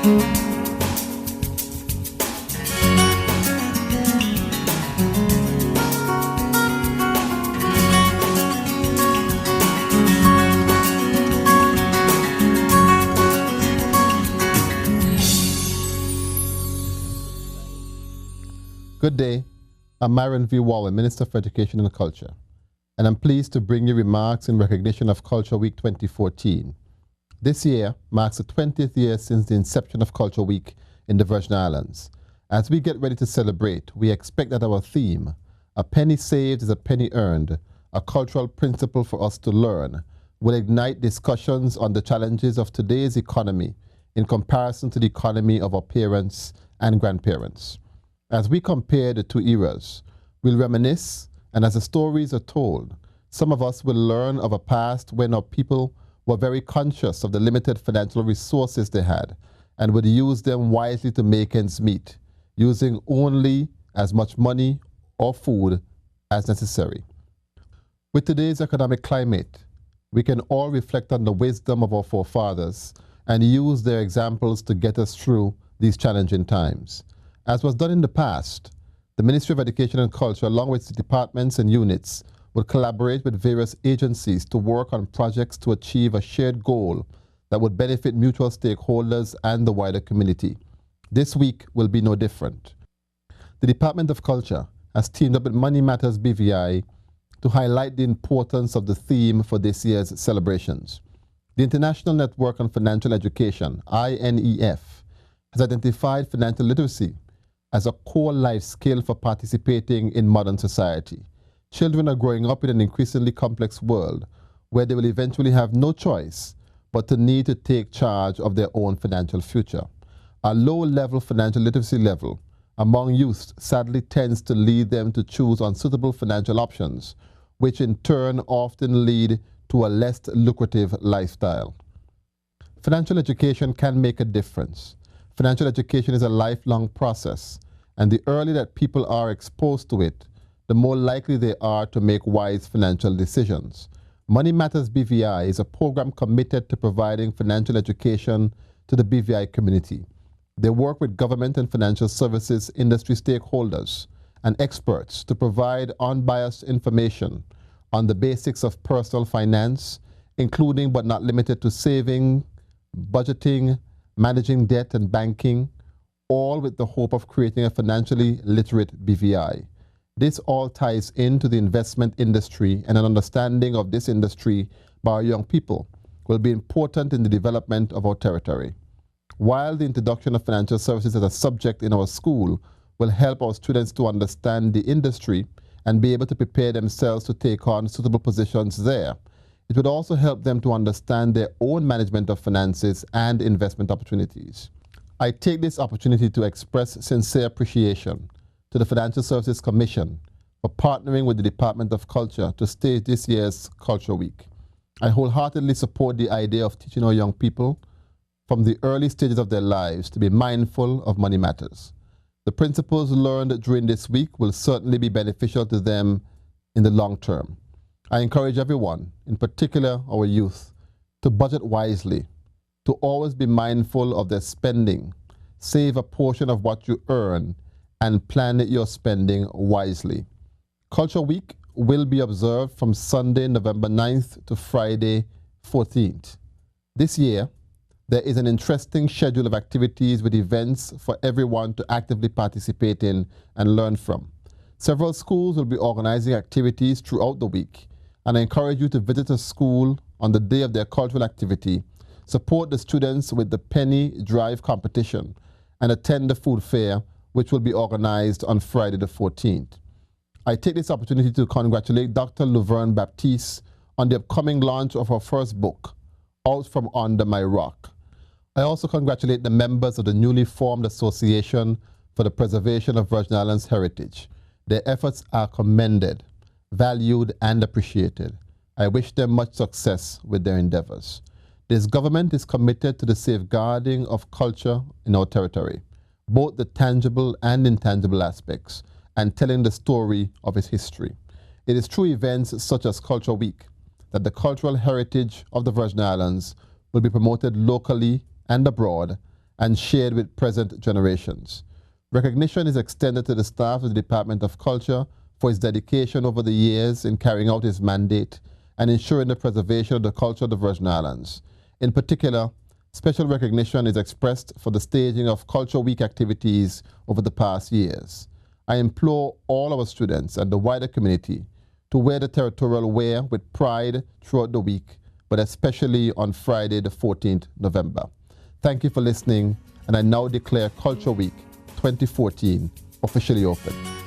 Good day. I'm Myron Walwyn, Minister for Education and Culture, and I'm pleased to bring you remarks in recognition of Culture Week 2014. This year marks the 20th year since the inception of Culture Week in the Virgin Islands. As we get ready to celebrate, we expect that our theme, "A penny saved is a penny earned, a cultural principle for us to learn," will ignite discussions on the challenges of today's economy in comparison to the economy of our parents and grandparents. As we compare the two eras, we'll reminisce, and as the stories are told, some of us will learn of a past when our people were very conscious of the limited financial resources they had and would use them wisely to make ends meet, using only as much money or food as necessary. With today's economic climate, we can all reflect on the wisdom of our forefathers and use their examples to get us through these challenging times. As was done in the past, the Ministry of Education and Culture, along with its departments and units, will collaborate with various agencies to work on projects to achieve a shared goal that would benefit mutual stakeholders and the wider community. This week will be no different. The Department of Culture has teamed up with Money Matters BVI to highlight the importance of the theme for this year's celebrations. The International Network on Financial Education, INEF, has identified financial literacy as a core life skill for participating in modern society. Children are growing up in an increasingly complex world where they will eventually have no choice but to need to take charge of their own financial future. A low-level financial literacy level among youth sadly tends to lead them to choose unsuitable financial options, which in turn often lead to a less lucrative lifestyle. Financial education can make a difference. Financial education is a lifelong process, and the earlier that people are exposed to it, the more likely they are to make wise financial decisions. Money Matters BVI is a program committed to providing financial education to the BVI community. They work with government and financial services industry stakeholders and experts to provide unbiased information on the basics of personal finance, including but not limited to saving, budgeting, managing debt and banking, all with the hope of creating a financially literate BVI. This all ties into the investment industry, and an understanding of this industry by our young people will be important in the development of our territory. While the introduction of financial services as a subject in our school will help our students to understand the industry and be able to prepare themselves to take on suitable positions there, it would also help them to understand their own management of finances and investment opportunities. I take this opportunity to express sincere appreciation to the Financial Services Commission for partnering with the Department of Culture to stage this year's Culture Week. I wholeheartedly support the idea of teaching our young people from the early stages of their lives to be mindful of money matters. The principles learned during this week will certainly be beneficial to them in the long term. I encourage everyone, in particular our youth, to budget wisely, to always be mindful of their spending, save a portion of what you earn, and plan your spending wisely. Culture Week will be observed from Sunday, November 9th to Friday, 14th. This year, there is an interesting schedule of activities with events for everyone to actively participate in and learn from. Several schools will be organizing activities throughout the week, and I encourage you to visit a school on the day of their cultural activity, support the students with the penny drive competition, and attend the food fair, which will be organized on Friday the 14th. I take this opportunity to congratulate Dr. Laverne Baptiste on the upcoming launch of her first book, Out From Under My Rock. I also congratulate the members of the newly formed Association for the Preservation of Virgin Islands Heritage. Their efforts are commended, valued, and appreciated. I wish them much success with their endeavors. This government is committed to the safeguarding of culture in our territory, both the tangible and intangible aspects, and telling the story of its history. It is through events such as Culture Week that the cultural heritage of the Virgin Islands will be promoted locally and abroad, and shared with present generations. Recognition is extended to the staff of the Department of Culture for its dedication over the years in carrying out its mandate and ensuring the preservation of the culture of the Virgin Islands. In particular, special recognition is expressed for the staging of Culture Week activities over the past years. I implore all our students and the wider community to wear the territorial wear with pride throughout the week, but especially on Friday, the 14th November. Thank you for listening, and I now declare Culture Week 2014 officially open.